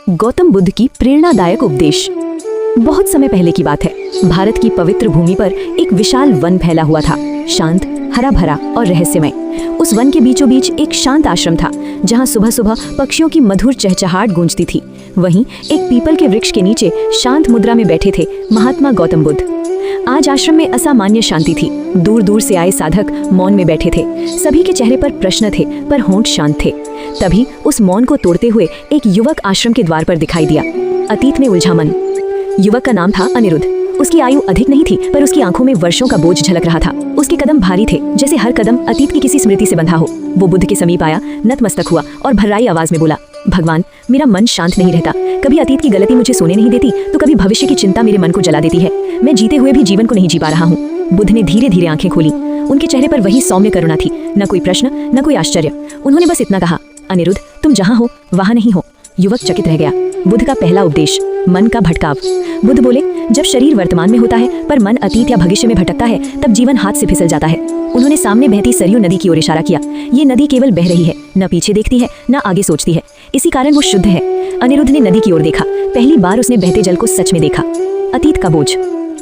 गौतम बुद्ध की प्रेरणादायक उपदेश। बहुत समय पहले की बात है। भारत की पवित्र भूमि पर एक विशाल वन फैला हुआ था, शांत, हरा भरा और रहस्यमय। उस वन के बीचों बीच एक शांत आश्रम था, जहाँ सुबह सुबह पक्षियों की मधुर चहचहाट गूंजती थी। वहीं एक पीपल के वृक्ष के नीचे शांत मुद्रा में बैठे थे महात्मा गौतम बुद्ध। आज आश्रम में असामान्य शांति थी। दूर दूर से आए साधक मौन में बैठे थे। सभी के चेहरे पर प्रश्न थे, पर होंठ शांत थे। तभी उस मौन को तोड़ते हुए एक युवक आश्रम के द्वार पर दिखाई दिया। अतीत में उलझा मन। युवक का नाम था अनिरुद्ध। उसकी आयु अधिक नहीं थी, पर उसकी आंखों में वर्षों का बोझ झलक रहा था। उसके कदम भारी थे, जैसे हर कदम अतीत की किसी स्मृति से बंधा हो। वो बुद्ध के समीप आया, नतमस्तक हुआ और भर्राई आवाज में बोला, भगवान, मेरा मन शांत नहीं रहता। कभी अतीत की गलती मुझे सोने नहीं देती, तो कभी भविष्य की चिंता मेरे मन को जला देती है। मैं जीते हुए भी जीवन को नहीं जी पा रहा हूँ। बुद्ध ने धीरे धीरे आंखें खोली। उनके चेहरे पर वही सौम्य करुणा थी, न कोई प्रश्न, न कोई आश्चर्य। उन्होंने बस इतना कहा, अनिरुद्ध, तुम जहाँ हो वहाँ नहीं हो। युवक चकित रह गया। बुद्ध का पहला उपदेश, मन का भटकाव। बुद्ध बोले, जब शरीर वर्तमान में होता है पर मन अतीत या भविष्य में भटकता है, तब जीवन हाथ से फिसल जाता है। उन्होंने सामने बहती सरयू नदी की ओर इशारा किया। ये नदी केवल बह रही है, न पीछे देखती है, न आगे सोचती है। इसी कारण वो शुद्ध है। अनिरुद्ध ने नदी की ओर देखा। पहली बार उसने बहते जल को सच में देखा। अतीत का बोझ।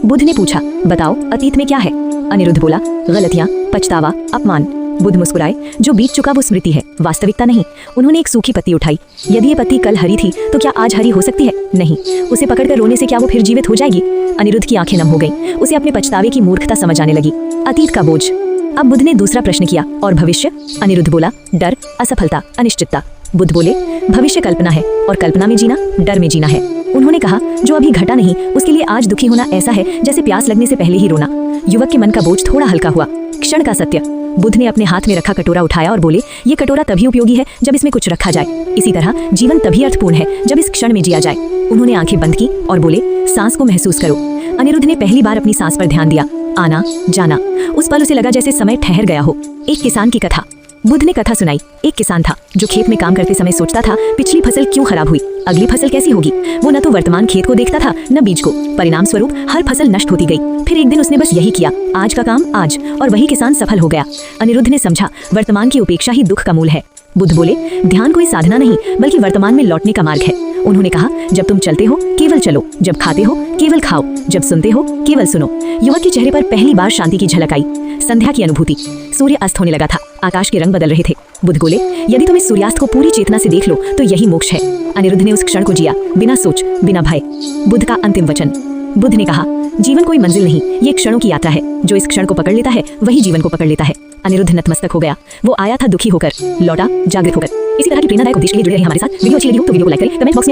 बुद्ध ने पूछा, बताओ अतीत में क्या है? अनिरुद्ध बोला, गलतियां, पछतावा, अपमान। बुद्ध मुस्कुराए, जो बीत चुका वो स्मृति है, वास्तविकता नहीं। उन्होंने एक सूखी पत्ती उठाई। यदि ये पत्ती कल हरी थी, तो क्या आज हरी हो सकती है? नहीं। उसे पकड़कर रोने से क्या वो फिर जीवित हो जाएगी? अनिरुद्ध की आंखें नम हो गईं। उसे अपने पछतावे की मूर्खता समझ आने लगी। अतीत का बोझ। अब बुद्ध ने दूसरा प्रश्न किया, और भविष्य? अनिरुद्ध बोला, डर, असफलता, अनिश्चितता। बुद्ध बोले, भविष्य कल्पना है, और कल्पना में जीना डर में जीना है। उन्होंने कहा, जो अभी घटा नहीं, उसके लिए आज दुखी होना ऐसा है जैसे प्यास लगने से पहले ही रोना। युवक के मन का बोझ थोड़ा हल्का हुआ। क्षण का सत्य। बुद्ध ने अपने हाथ में रखा कटोरा उठाया और बोले, ये कटोरा तभी उपयोगी है जब इसमें कुछ रखा जाए। इसी तरह जीवन तभी अर्थपूर्ण है जब इस क्षण में जिया जाए। उन्होंने आंखें बंद की और बोले, सांस को महसूस करो। अनिरुद्ध ने पहली बार अपनी सांस पर ध्यान दिया। आना, जाना। उस पल उसे लगा जैसे समय ठहर गया हो। एक किसान की कथा। बुद्ध ने कथा सुनाई। एक किसान था जो खेत में काम करते समय सोचता था, पिछली फसल क्यों खराब हुई, अगली फसल कैसी होगी। वो न तो वर्तमान खेत को देखता था, न बीज को। परिणाम स्वरूप हर फसल नष्ट होती गई। फिर एक दिन उसने बस यही किया, आज का काम आज, और वही किसान सफल हो गया। अनिरुद्ध ने समझा, वर्तमान की उपेक्षा ही दुख का मूल है। बुद्ध बोले, ध्यान कोई साधना नहीं, बल्कि वर्तमान में लौटने का मार्ग है। उन्होंने कहा, जब तुम चलते हो केवल चलो, जब खाते हो केवल खाओ, जब सुनते हो केवल सुनो। युवक के चेहरे पर पहली बार शांति की झलक आई। संध्या की अनुभूति। सूर्य अस्त होने लगा था। आकाश के रंग बदल रहे थे। बुद्ध बोले, यदि तुम इस सूर्यास्त को पूरी चेतना से देख लो तो यही मोक्ष है। अनिरुद्ध ने उस क्षण को जिया, बिना सोच, बिना भय। बुद्ध का अंतिम वचन। बुद्ध ने कहा, जीवन कोई मंजिल नहीं, ये क्षणों की यात्रा है। जो इस क्षण को पकड़ लेता है वही जीवन को पकड़ लेता है। अनिरुद्ध नतमस्तक हो गया। वो आया था दुखी होकर, लौटा जागृत होकर। इसी तरह की प्रेरणादायक उपदेश के लिए जुड़े रहिए हमारे साथ। वीडियो अच्छी लगी हो तो वीडियो को लाइक करें, कमेंट बॉक्स में अपनी